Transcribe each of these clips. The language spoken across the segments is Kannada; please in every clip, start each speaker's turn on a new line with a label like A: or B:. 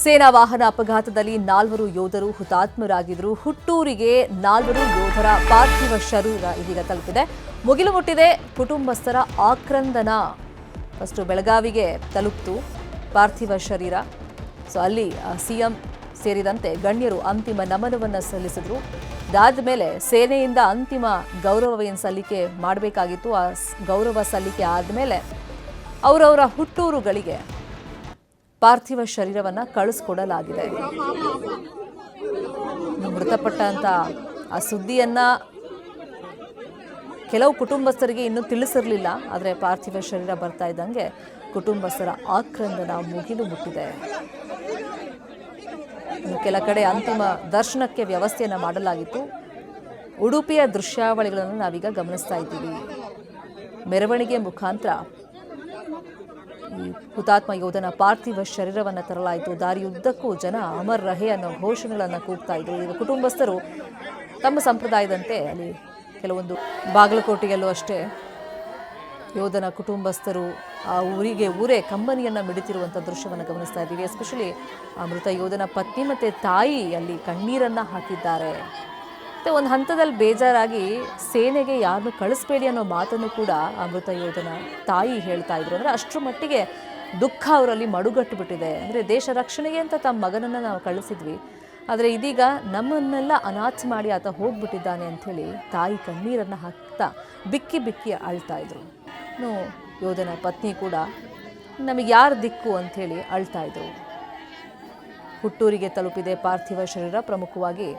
A: ಸೇನಾ ವಾಹನ ಅಪಘಾತದಲ್ಲಿ 4 ಯೋಧರು ಹುತಾತ್ಮರಾಗಿದ್ದರು. ಹುಟ್ಟೂರಿಗೆ 4 ಯೋಧರ ಪಾರ್ಥಿವ ಶರೀರ ಇದೀಗ ತಲುಪಿದೆ. ಮುಗಿಲು ಮುಟ್ಟಿದೆ ಕುಟುಂಬಸ್ಥರ ಆಕ್ರಂದನ. ಫಸ್ಟ್ ಬೆಳಗಾವಿಗೆ ತಲುಪಿತು ಪಾರ್ಥಿವ ಶರೀರ. ಅಲ್ಲಿ ಸಿಎಂ ಸೇರಿದಂತೆ ಗಣ್ಯರು ಅಂತಿಮ ನಮನವನ್ನು ಸಲ್ಲಿಸಿದ್ರು. ಅದಾದ ಮೇಲೆ ಸೇನೆಯಿಂದ ಅಂತಿಮ ಗೌರವವೇನು ಸಲ್ಲಿಕೆ ಮಾಡಬೇಕಾಗಿತ್ತು. ಆ ಗೌರವ ಸಲ್ಲಿಕೆ ಆದಮೇಲೆ ಅವರವರ ಹುಟ್ಟೂರುಗಳಿಗೆ ಪಾರ್ಥಿವ ಶರೀರವನ್ನು ಕಳಿಸ್ಕೊಡಲಾಗಿದೆ. ಮೃತಪಟ್ಟಂತ ಆ ಸುದ್ದಿಯನ್ನ ಕೆಲವು ಕುಟುಂಬಸ್ಥರಿಗೆ ಇನ್ನೂ ತಿಳಿಸಿರಲಿಲ್ಲ. ಆದರೆ ಪಾರ್ಥಿವ ಶರೀರ ಬರ್ತಾ ಇದ್ದಂಗೆ ಕುಟುಂಬಸ್ಥರ ಆಕ್ರಂದನ ಮುಗಿಲು ಮುಟ್ಟಿದೆ. ಕೆಲ ಕಡೆ ಅಂತಿಮ ದರ್ಶನಕ್ಕೆ ವ್ಯವಸ್ಥೆಯನ್ನು ಮಾಡಲಾಗಿತ್ತು. ಉಡುಪಿಯ ದೃಶ್ಯಾವಳಿಗಳನ್ನು ನಾವೀಗ ಗಮನಿಸ್ತಾ ಇದ್ದೀವಿ. ಮೆರವಣಿಗೆ ಮುಖಾಂತರ ಈ ಹುತಾತ್ಮ ಯೋಧನ ಪಾರ್ಥಿವ ಶರೀರವನ್ನು ತರಲಾಯಿತು. ದಾರಿಯುದ್ದಕ್ಕೂ ಜನ ಅಮರ್ ರಹೆ ಅನ್ನೋ ಘೋಷಣೆಗಳನ್ನು ಕೂಗ್ತಾ ಇದ್ರು. ಈಗ ಕುಟುಂಬಸ್ಥರು ತಮ್ಮ ಸಂಪ್ರದಾಯದಂತೆ ಅಲ್ಲಿ ಕೆಲವೊಂದು ಬಾಗಲಕೋಟೆಯಲ್ಲೂ ಅಷ್ಟೇ ಯೋಧನ ಕುಟುಂಬಸ್ಥರು ಆ ಊರೇ ಕಂಬನಿಯನ್ನು ಮಿಡಿತಿರುವಂಥ ದೃಶ್ಯವನ್ನು ಗಮನಿಸ್ತಾ ಇದ್ದೀವಿ. ಎಸ್ಪೆಷಲಿ ಆ ಮೃತ ಯೋಧನ ಪತ್ನಿ ಮತ್ತು ತಾಯಿ ಅಲ್ಲಿ ಕಣ್ಣೀರನ್ನು ಹಾಕಿದ್ದಾರೆ. ಮತ್ತು ಒಂದು ಹಂತದಲ್ಲಿ ಬೇಜಾರಾಗಿ ಸೇನೆಗೆ ಯಾರನ್ನು ಕಳಿಸ್ಬೇಡಿ ಅನ್ನೋ ಮಾತನ್ನು ಕೂಡ ಆ ಮೃತ ಯೋಧನ ತಾಯಿ ಹೇಳ್ತಾ ಇದ್ರು. ಅಂದರೆ ಅಷ್ಟರ ಮಟ್ಟಿಗೆ ದುಃಖ ಅವರಲ್ಲಿ ಮಡುಗಟ್ಟು ಬಿಟ್ಟಿದೆ. ಅಂದರೆ ದೇಶ ರಕ್ಷಣೆಗೆ ಅಂತ ತಮ್ಮ ಮಗನನ್ನು ನಾವು ಕಳಿಸಿದ್ವಿ, ಆದರೆ ಇದೀಗ ನಮ್ಮನ್ನೆಲ್ಲ ಅನಾಥ ಮಾಡಿ ಆತ ಹೋಗ್ಬಿಟ್ಟಿದ್ದಾನೆ ಅಂಥೇಳಿ ತಾಯಿ ಕಣ್ಣೀರನ್ನು ಹಾಕ್ತಾ ಬಿಕ್ಕಿ ಬಿಕ್ಕಿ ಅಳ್ತಾ ಇದ್ರು. ಇನ್ನು ಯೋಧನ ಪತ್ನಿ ಕೂಡ ನಮಗೆ ಯಾರು ದಿಕ್ಕು ಅಂಥೇಳಿ ಅಳ್ತಾ ಇದ್ರು. ಹುಟ್ಟೂರಿಗೆ ತಲುಪಿದೆ ಪಾರ್ಥಿವ ಶರೀರ. ಪ್ರಮುಖವಾಗಿ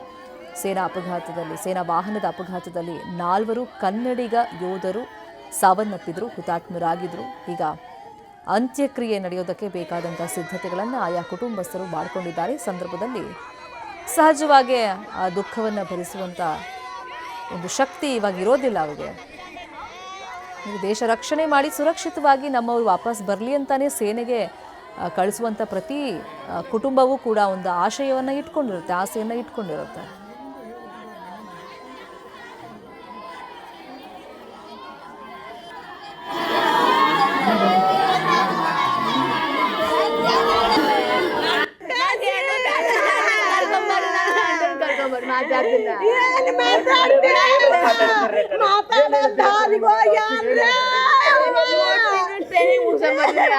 A: ಸೇನಾ ವಾಹನದ ಅಪಘಾತದಲ್ಲಿ 4 ಕನ್ನಡಿಗ ಯೋಧರು ಸಾವನ್ನಪ್ಪಿದ್ರು, ಹುತಾತ್ಮರಾಗಿದ್ರು. ಈಗ ಅಂತ್ಯಕ್ರಿಯೆ ನಡೆಯೋದಕ್ಕೆ ಬೇಕಾದಂಥ ಸಿದ್ಧತೆಗಳನ್ನು ಆಯಾ ಕುಟುಂಬಸ್ಥರು ಮಾಡಿಕೊಂಡಿದ್ದಾರೆ. ಸಂದರ್ಭದಲ್ಲಿ ಸಹಜವಾಗಿ ಆ ದುಃಖವನ್ನು ಭರಿಸುವಂಥ ಒಂದು ಶಕ್ತಿ ಇವಾಗ ಇರೋದಿಲ್ಲ ಅವರಿಗೆ. ದೇಶ ರಕ್ಷಣೆ ಮಾಡಿ ಸುರಕ್ಷಿತವಾಗಿ ನಮ್ಮವರು ವಾಪಸ್ ಬರಲಿ ಅಂತಾನೆ ಸೇನೆಗೆ ಕಳಿಸುವಂಥ ಪ್ರತಿ ಕುಟುಂಬವೂ ಕೂಡ ಒಂದು ಆಶೆಯನ್ನು ಇಟ್ಕೊಂಡಿರುತ್ತೆ, ಆಸೆಯನ್ನು ಇಟ್ಕೊಂಡಿರುತ್ತೆ.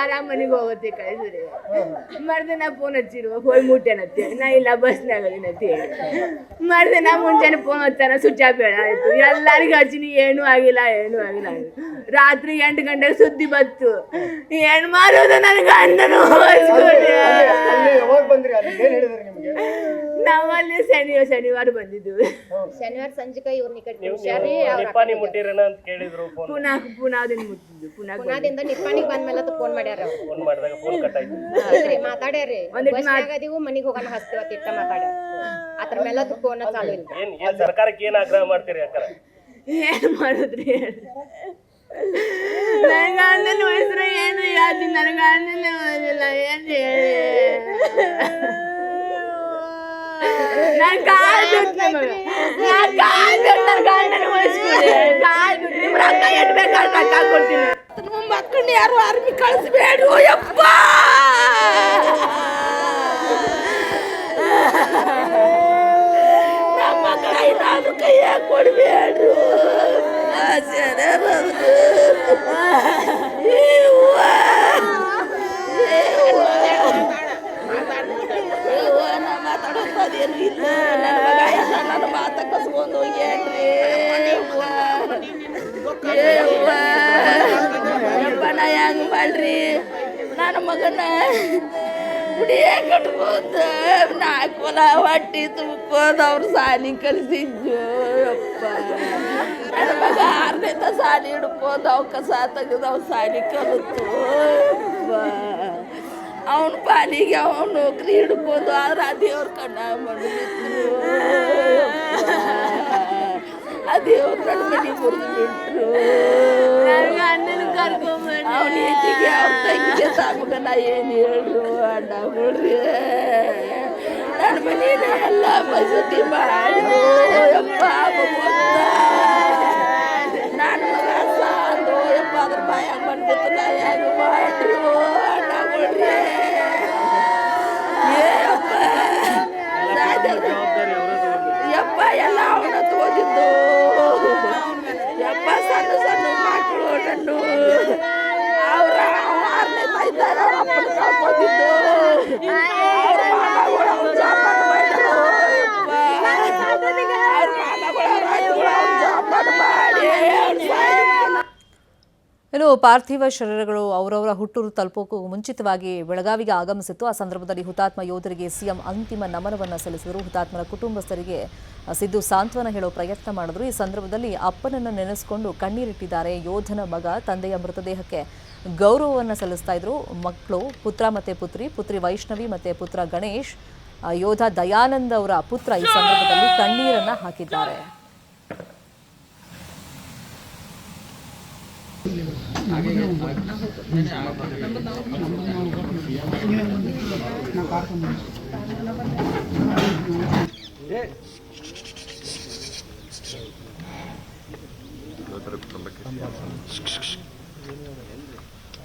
B: ಆರಾಮ್ ಮನೆಗೆ ಹೋಗುತ್ತೆ ಕಳಿಸ್ರಿ. ಮರ್ದಿನ ಫೋನ್ ಹಚ್ಚಿರುವ ಹೋಗಿ ಮುಟ್ಟೆನತ್ತೆ, ನಾ ಇಲ್ಲ ಬಸ್ನಾಗದಿನತ್ತೆ ಹೇಳಿ. ಮರ್ದಿನ ಮುಂಜಾನೆ ಫೋನ್ ಹಚ್ಚಾನ ಸ್ವಿಚ್ ಆಫ್ ಆಯ್ತು. ಎಲ್ಲರಿಗೂ ಹಚ್ಚಿನಿ, ಏನೂ ಆಗಿಲ್ಲ. ರಾತ್ರಿ 8 ಗಂಟೆಗೆ ಸುದ್ದಿ ಬತ್ತು, ಏನ್ ಮಾಡೋದು ನನ್ನ ಗಂಡನು. ನಾವಲ್ಲಿ ಶನಿವಾರ ಬಂದಿದ್ವಿ.
C: ಶನಿವಾರ ಸಂಜೆ ಇವ್ರ ನಿಪಾಣಿಗೆ ಬಂದ್ಮೇಲೆ ಫೋನ್ ಮಾಡ್ಯಾರ. ಮಾತಾಡ್ಯಾರಿ, ಬಸ್ನಾಗದೀವು ಮನಿಗ್ ಹೋಗೋಣ ಹಸ್ತೀವ ತಿಟ್ಟ ಮಾತಾಡ್ಯಾರ. ಅದ್ರ ಮೇಲೆ ಫೋನ್ ಚಾಲು ಇಲ್ಲ.
D: ಸರ್ಕಾರಕ್ಕೆ ಏನ್ ಆಗ್ರಹ ಮಾಡ್ತೀರಿ ಅಕ್ಕ?
B: ಏನ್ ಮಾಡುದ್ರಿ ನನ್ನ ಗಂಡನ ವಯಸ್ಸು ಏನು ಯಾವ್ದು ನನ್ನ ಗಂಡನ ಓದಿಲ್ಲ ಏನ್ ಹೇಳಿ. ನನ್ ಕಾಲ್ ಬಿಟ್ಟು ನನ್ನ ಗಂಡನ ವಯಸ್ಸು ನಿಮ್ ರೊಕ್ಕ ಎಟ್ ಬೇಕಾದ್ರೆ ರೊಕ್ಕ ಕೊಡ್ತೀನಿ. ನಮ್ಮ ಮಕ್ಕಳನ್ನ ಯಾರು ಆರ್ಮಿ ಕಳಿಸ್ಬೇಡು ಯಪ್ಪ. ನಮ್ಮ ಮಕ್ಕಳ ಏನಾದ್ರು ಕೈಯಾಗ ಕೊಡ್ಬೇಡ್ರು. ಮಾತಾಡೋದೇನು ಇಲ್ಲ. ನನ್ನ ಮಗ ನನ್ನ ಮಾತ ಕಸ್ಕೊಂಡು ಹೋಗ್ಯಾಡ್ರಿ. ನಾ ಹೆಂಗ್ ಮಾಡ್ರಿ? ನನ್ನ ಮಗನ ಹುಡಿಯೇ ಕಟ್ಬೋದು, 4 ಹೊಲ ಹೊಟ್ಟಿ ತುಂಬ್ಕೋದು ಅವ್ರು ಸಾಲಿ ಕಲಿಸಿದ್ದು. ಅಪ್ಪ ನನ್ನ ಮಗ 6ನೇ ಸಾಲಿ ಹಿಡ್ಕೋದು, ಅವ್ ಕಸ ತೆಗೆದು ಅವ್ನು ಸಾಲಿ ಕಲಿತು. ಅವನ ಪಾಲಿಗೆ ಅವನು ನೌಕರಿ ಹಿಡ್ಕೋದು. ಆದ್ರೆ ಆ ದೇವ್ರ ಕಣ್ಣ ಮಾಡಿಬಿಟ್ರು. ಆ ದೇವ್ರ ನನ್ನ ಮನೆಗೆ ಮುರಿದು ಬಿಟ್ರು. ಅವನ ಹೆಂಡಿಗೆ ಅವ್ರ ತಂಗಿಗೆ ಸಾಮಗನ ಏನು ಹೇಳ್ರು ಅಣ್ಣ ನೋಡ್ರಿ. ನನ್ನ ಮನೇನ ಎಲ್ಲ ಮಸೂತಿ ಮಾಡಿದ್ರು. ಯಪ್ಪ ನನ್ನ ಮಗ ಸಾಂದು ಯಪ್ಪ ಅದ್ರ ಬಾಯಾಗ ಮಾಡ್ಕೊತ ನಾ ಹೆಂಗೆ ಮಾಡ್ರು ಅಣ್ಣ ನೋಡ್ರಿ.
A: ಇನ್ನು ಪಾರ್ಥಿವ ಶರೀರಗಳು ಅವರವರ ಹುಟ್ಟೂರು ತಲುಪೋಕ್ಕೂ ಮುಂಚಿತವಾಗಿ ಬೆಳಗಾವಿಗೆ ಆಗಮಿಸಿತ್ತು. ಆ ಸಂದರ್ಭದಲ್ಲಿ ಹುತಾತ್ಮ ಯೋಧರಿಗೆ ಸಿಎಂ ಅಂತಿಮ ನಮನವನ್ನು ಸಲ್ಲಿಸಿದರು. ಹುತಾತ್ಮರ ಕುಟುಂಬಸ್ಥರಿಗೆ ಸಿದ್ದು ಸಾಂತ್ವನ ಹೇಳೋ ಪ್ರಯತ್ನ ಮಾಡಿದ್ರು. ಈ ಸಂದರ್ಭದಲ್ಲಿ ಅಪ್ಪನನ್ನು ನೆನೆಸಿಕೊಂಡು ಕಣ್ಣೀರಿಟ್ಟಿದ್ದಾರೆ. ಯೋಧನ ಮಗ ತಂದೆಯ ಮೃತದೇಹಕ್ಕೆ ಗೌರವವನ್ನು ಸಲ್ಲಿಸ್ತಾ ಇದ್ರು. ಮಕ್ಕಳು ಪುತ್ರ ಮತ್ತು ಪುತ್ರಿ ವೈಷ್ಣವಿ ಮತ್ತು ಪುತ್ರ ಗಣೇಶ್, ಯೋಧ ದಯಾನಂದ್ ಅವರ ಪುತ್ರ ಈ ಸಂದರ್ಭದಲ್ಲಿ ಕಣ್ಣೀರನ್ನು ಹಾಕಿದ್ದಾರೆ.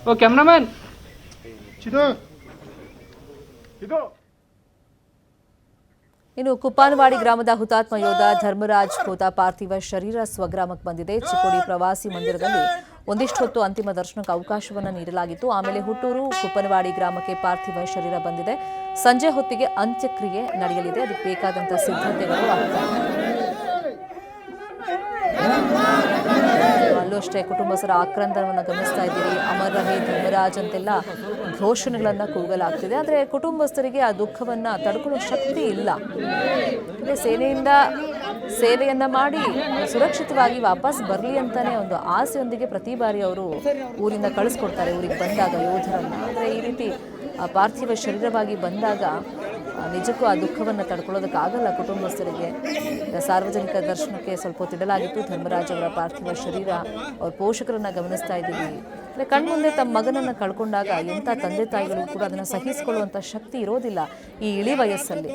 E: ಓ ಕ್ಯಾಮ್ರಾಮನ್
A: ಇನ್ನು ಕುಪ್ಪಾನವಾಡಿ ಗ್ರಾಮದ ಹುತಾತ್ಮ ಯೋಧ ಧರ್ಮರಾಜ್ ಖೋತ ಪಾರ್ಥಿವ ಶರೀರ ಸ್ವಗ್ರಾಮಕ್ಕೆ ಬಂದಿದೆ. ಚಿಕ್ಕೋಡಿ ಪ್ರವಾಸಿ ಮಂದಿರದಲ್ಲಿ ಒಂದಿಷ್ಟು ಹೊತ್ತು ಅಂತಿಮ ದರ್ಶನಕ್ಕೆ ಅವಕಾಶವನ್ನು ನೀಡಲಾಗಿತ್ತು. ಆಮೇಲೆ ಹುಟ್ಟೂರು ಕುಪ್ಪನವಾಡಿ ಗ್ರಾಮಕ್ಕೆ ಪಾರ್ಥಿವ ಶರೀರ ಬಂದಿದೆ. ಸಂಜೆ ಹೊತ್ತಿಗೆ ಅಂತ್ಯಕ್ರಿಯೆ ನಡೆಯಲಿದೆ. ಅದಕ್ಕೆ ಬೇಕಾದಂಥ ಸಿದ್ಧತೆಗಳು ಆಗ್ತವೆ. ಅಲ್ಲೂ ಅಷ್ಟೇ ಕುಟುಂಬಸ್ಥರ ಆಕ್ರಂದನವನ್ನು ಗಮನಿಸ್ತಾ ಇದ್ದೀರಿ. ಅಮರ್ ರಹೇ ಧರ್ಮರಾಜ್ ಅಂತೆಲ್ಲ ಘೋಷಣೆಗಳನ್ನು ಕೂಗಲಾಗ್ತಿದೆ. ಆದರೆ ಕುಟುಂಬಸ್ಥರಿಗೆ ಆ ದುಃಖವನ್ನು ತಡ್ಕೊಳ್ಳೋ ಶಕ್ತಿ ಇಲ್ಲ. ಸೇನೆಯಿಂದ ಸೇವೆಯನ್ನ ಮಾಡಿ ಸುರಕ್ಷಿತವಾಗಿ ವಾಪಸ್ ಬರಲಿ ಅಂತಾನೆ ಒಂದು ಆಸೆಯೊಂದಿಗೆ ಪ್ರತಿ ಬಾರಿ ಅವರು ಊರಿಂದ ಕಳಿಸ್ಕೊಡ್ತಾರೆ ಊರಿಗೆ ಬಂದಾಗ ಯೋಧರನ್ನ. ಆದರೆ ಈ ರೀತಿ ಪಾರ್ಥಿವ ಶರೀರವಾಗಿ ಬಂದಾಗ ನಿಜಕ್ಕೂ ಆ ದುಃಖವನ್ನು ತಡ್ಕೊಳ್ಳೋದಕ್ಕಾಗಲ್ಲ ಕುಟುಂಬಸ್ಥರಿಗೆ. ಸಾರ್ವಜನಿಕ ದರ್ಶನಕ್ಕೆ ಸ್ವಲ್ಪ ಹೊತ್ತಿಡಲಾಗಿತ್ತು. ಧರ್ಮರಾಜ್ ಅವರ ಪಾರ್ಥಿವ ಶರೀರ ಅವ್ರ ಪೋಷಕರನ್ನ ಗಮನಿಸ್ತಾ ಇದ್ದೀವಿ. ಅಂದರೆ ಕಣ್ಮುಂದೆ ತಮ್ಮ ಮಗನನ್ನು ಕಳ್ಕೊಂಡಾಗ ಎಂಥ ತಂದೆ ತಾಯಿಗಳು ಕೂಡ ಅದನ್ನು ಸಹಿಸಿಕೊಳ್ಳುವಂಥ ಶಕ್ತಿ ಇರೋದಿಲ್ಲ. ಈ ಇಳಿ ವಯಸ್ಸಲ್ಲಿ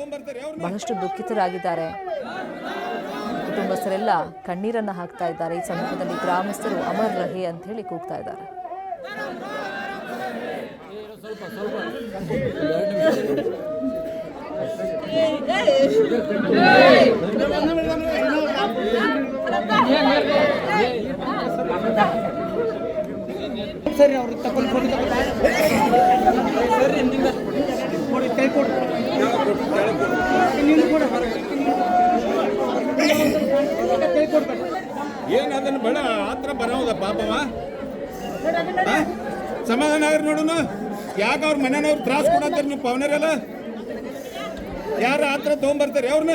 A: ಬಹಳಷ್ಟು ದುಃಖಿತರಾಗಿದ್ದಾರೆ. ಕುಟುಂಬಸ್ಥರೆಲ್ಲ ಕಣ್ಣೀರನ್ನು ಹಾಕ್ತಾ ಇದ್ದಾರೆ. ಈ ಸಂದರ್ಭದಲ್ಲಿ ಗ್ರಾಮಸ್ಥರು ಅಮರ್ ರಹೇ ಅಂತ ಹೇಳಿ ಕೂಗ್ತಾ ಇದ್ದಾರೆ.
E: ಸರಿ ಅವ್ರು ತಗೊಂಡು ಕೈ ಕೊಡು
F: ಏನು ಅದನ್ನು ಬೇಡ ಆತ್ರ ಬರೋದ ಪಾಪವ ಸಮಾಧಾನ ಆಗ್ರಿ ನೋಡೋಣ. ಯಾಕೆ ಅವ್ರ ಮನೆಯವ್ರು ತ್ರಾಸ ಕೊಡತ್ತಾರೆ ನೀವು ಪವನರೆಲ್ಲ? ಯಾರು ಆತ್ರ ತೊಗೊಂಬರ್ತಾರೆ ಅವ್ರನ್ನ?